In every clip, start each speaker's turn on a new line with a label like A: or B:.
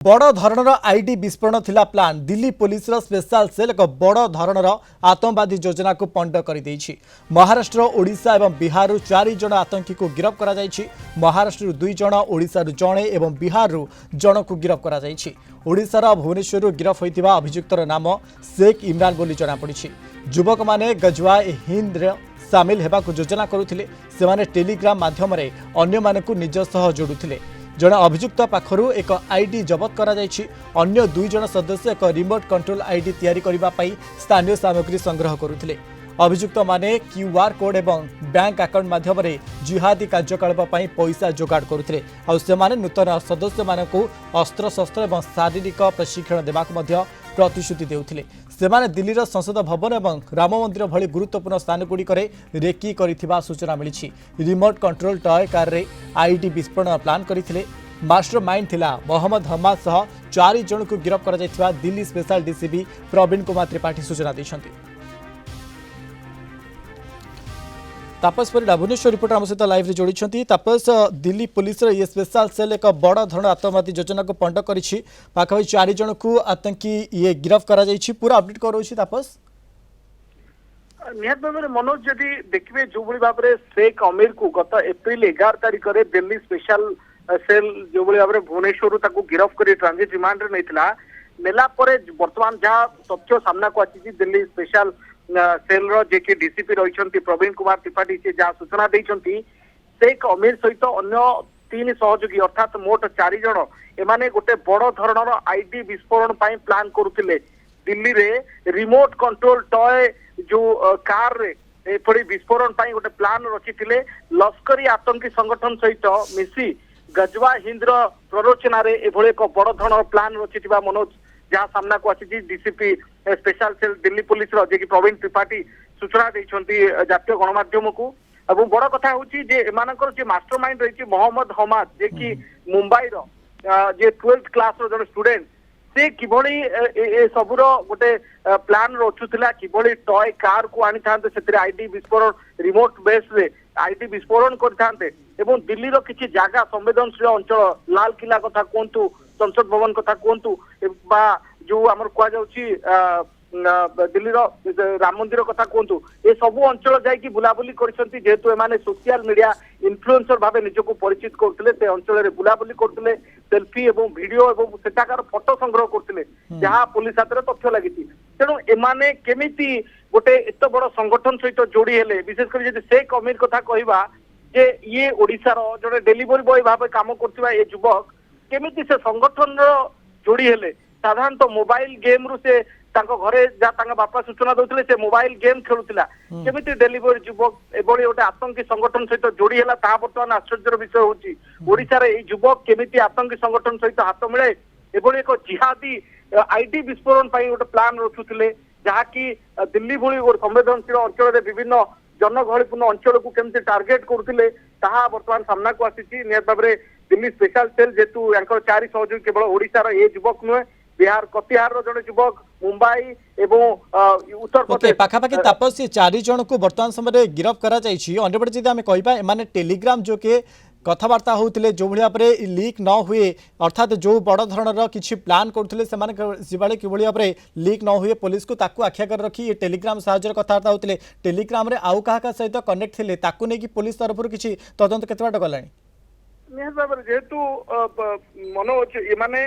A: बड़ धरणर आईडी विस्फोरण थिला plan Delhi police special cell एक बड़ धरणर आतंकवादी योजना को पंड कर महाराष्ट्र ओडिशा और बिहार 4 जन आतंकी को गिरफ्त करा जायछि। महाराष्ट्र 2 जन ओडिशा जणे और बिहार जन को गिरफ्त करा जायछि। ओडिशार भुवनेश्वर गिरफ्त होइतिबा अभियुक्तर नाम शेख इमरान बोली जଣାपड़ी। युवक माने गजवा हिंद सामिल हेबा को योजना करुथिले। सेमाने टेलीग्राम माध्यम अन्य मानकु निज सह जोडुथिले। जड़े अभियुक्त पाखरु एक आईडी जबत करा जायछि। अन्य 2 जन सदस्य एक रिमोट कंट्रोल आईडी तैयारी करिबा पई स्थानीय सामग्री संग्रह करुथिले। अभियुक्त माने क्यूआर कोड एवं बैंक अकाउंट माध्यम जिहादी कार्यकलाप पई पैसा जोगाड़ करुथिले। आ सेमाने नूतन सदस्य मानकु अस्त्र शस्त्र एवं शारीरिक प्रशिक्षण देबाक मध्य प्रतिश्रुति देउथिले। सेमाने दिल्लीर संसद भवन एवं राम मंदिर भली गुरुत्वपूर्ण स्थान गुड़िक रेकी करिथिबा सूचना मिली। रिमोट कंट्रोल टॉय कार रे आईडी विस्फोरण प्लान करथिले। मास्टर माइंड थिला मोहम्मद हमाद सह 4 जन को गिरफ्त करा जायथिबा दिल्ली स्पेशल डीसीपी प्रवीण कुमार त्रिपाठी सूचना दैछन्ति। तापस परिडा भुवनेश्वर रिपोर्टर आम सहित लाइव जोड़ी। तापस दिल्ली पुलिस ये स्पेशल सेल एक बड़ धरण आतंकवादी योजना को पंड करिछि। पाखापाखि 4 जन को आतंकी ये गिरफ्त करा जायछि। पूरा अपडेट करोछि तापस।
B: निहत भाव में मनोज जदि देखिए जो भाव में शेख अमीर को गत एप्रिल 11 तारिख में दिल्ली स्पेशल सेल जो भाव में भुवनेश्वर गिरफ्त कर ट्रांजिट रिमांड नेला बर्तमान जहाँ तथ्य सामना को आसी दिल्ली स्पेशल सेल जे कि डीसीपी रही प्रवीण कुमार त्रिपाठी से जहाँ सूचना देती शेख अमीर सहित अन्य 3 सहयोगी अर्थात मोट 4 जन एमाने गोटे बड़ धरणर आईडी विस्फोरण प्लान करुले। दिल्ली रे रिमोट कंट्रोल टॉय जो कार रे एपरी विस्फोरण गोटे प्लान रचिथिले। लश्करी आतंकी संगठन सहित मिसी गजवा हिंद्र प्ररोचना रे एभली एक बड़ धरणर प्लान रचिथिबा मनोज जहाँ सामना को आसी DCP special cell Delhi police जे कि प्रवीण त्रिपाठी सूचना देइछन्ती जातीय गणमाध्यम को। अब बड़ कथा होची जे एमानकर जे मास्टरमाइंड रही मोहम्मद हमाद जे कि मुंबई रो जे 12th क्लास रो जन स्टूडेंट से किभली ए सबुर गोटे प्लान रचुला किभली टॉय कार को आनी थांते सेतिर आईडी विस्फोरण रिमोट बेस रे आईडी विस्फोरण करथांते एवं दिल्ली रो किछि जागा संवेदनशील अंचल लाल किला कथा कोंतु संसद भवन कथा कोंतु बा जो आमर कुआ जाउची दिल्ली रो राम मंदिर कथा कोंतु ए सबु अंचल जाय कि बुलाबुली करछंती जेतु एमाने सोशल मीडिया इन्फ्लुएंसर भाबे निजको परिचित करथिले। ते अंचल रे बुलाबुली करथिले सेल्फी एवं वीडियो एवं सेटाकार फोटो संग्रह करथिले जहाँ पुलिस हाथ तथ्य लगी। तेणु एमाने केमिति गोटे एत बड़ संगठन सहित जोड़ी हेले विशेष कर यदि शेख अमीर कथा कहवा जे ये ओडिशार जड़े डिलीवरी बॉय भाव काम करथिबा ये युवक केमिति से संगठन जोड़ी हेले। साधारणतः मोबाइल गेम रु से घरे जहाँ बापा सूचना दौले से मोबाइल गेम खेलुला केमिति डिलीवरी युवक एभली गोटे आतंकी संगठन सहित जोड़ी है बर्तमान आश्चर्यर विषय होची। ओडिशार ये युवक केमिति आतंकी संगठन सहित हाथ मिले एभली एक जिहादी आईडी विस्फोरण गोटे प्लान रचुले जहाँकि दिल्ली भली गोटे संवेदनशील अंचल विभिन्न जनगहलीपूर्ण अंचल को केमती टार्गेट करुले ताहा बर्तमान सामना को आसी। निहत भाव में दिल्ली स्पेशल सेल जेतु 4 सहयोगी केवल ओडिशार ये युवक नुहे बिहार कटिहार जड़े युवक मुंबई एवं उत्तर प्रदेश
A: पाखापाखि तापस 4 जन को वर्तमान समय गिरफ्त करा जायछि। अन्यपटे जदि आमे कहिबा एमाने टेलीग्राम जो के कथबार्ता होते जो भाव में लीक न हुए अर्थात जो बड़ धरणर किसी प्लान करते कि भाव में लीक न हुए पुलिस को ताकू आख्याकर रखी ये टेलीग्राम साहाय्य कथबार्ता होते टेलीग्राम रे आउ क्या सहित कनेक्ट थे ताकू नहीं पुलिस तरफ किसी तदंत केते बाट गलानी।
B: निहत भाव में जेहेतु मनोज एमाने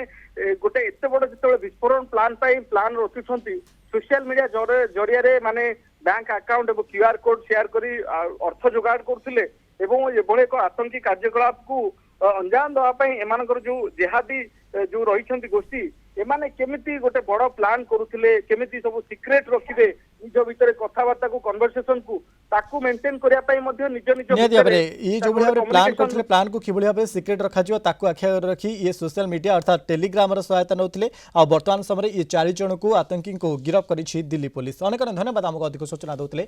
B: गोटे एत बड़ जो विस्फोरण प्लान रचुंट सोशल मीडिया जरिया माने बैंक अकाउंट और क्यूआर कोड शेयर करी अर्थ जोगाड़ करथिले एवं एभली एक आतंकी कार्यकलाप को अंजाम देवाई एमानकर जो जिहादी जो रही गोष्ठी एमाने केमिति गोटे बड़ प्लान करुले केमिति सब सिक्रेट रखिबे निज भितर कथबार्ता को कन्वर्सेशन को ताकू मेंटेन करिया पई मध्ये निज
A: ये जो भाव में प्लान करथिले प्लान को किभली भाव सिक्रेट रखा जिवो ताकू आख्या रखी ये सोशल मीडिया अर्थात टेलीग्राम सहायता नौथिले आ वर्तमान समय ये 4 जन को आतंकी को गिरफ्त करिछि दिल्ली पुलिस। अनेक धन्यवाद आमको अधिक सूचना दौथिले।